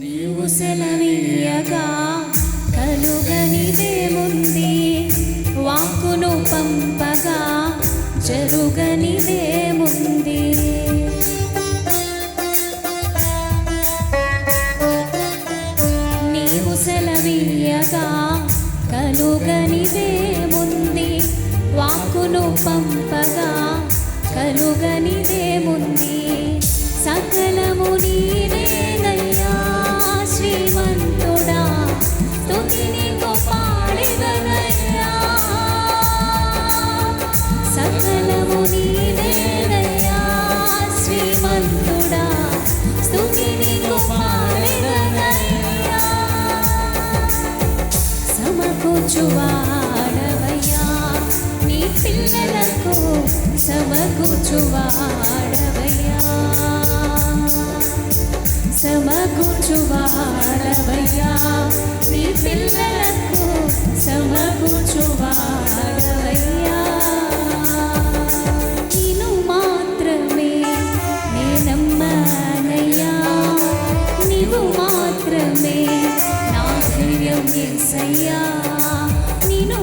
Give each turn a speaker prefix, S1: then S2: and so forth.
S1: నీవు సెలవీయగా కలుగనిదేముంది, వాక్కును పంపగా జరుగనిదేముంది. నీవు సెలవీయగా కలుగనిదేముంది, వాక్కును పంపగా కలుగనిదేముంది. సకలము నీవేనయ్యా శ్రీమంతుడా, స్తుతి నీకు పాడెదనయ్యా. సకలము నీవేనయ్యా శ్రీమంతుడా, స్తుతి నీకు పాడెదనయ్యా. సమకూర్చువాడవయ్యా నీ పిల్లలకు, సమకూర్చువాడవయ్యా, సమకూర్చువాడవయ్యా నీ పిల్లలకు, సమకూర్చువాడవయ్యా. నిన్ను మాత్రమే నేనమ్మానయ్యా, నీవు మాత్రమే నా ధైర్యం యేసయ్యా. నిన్ను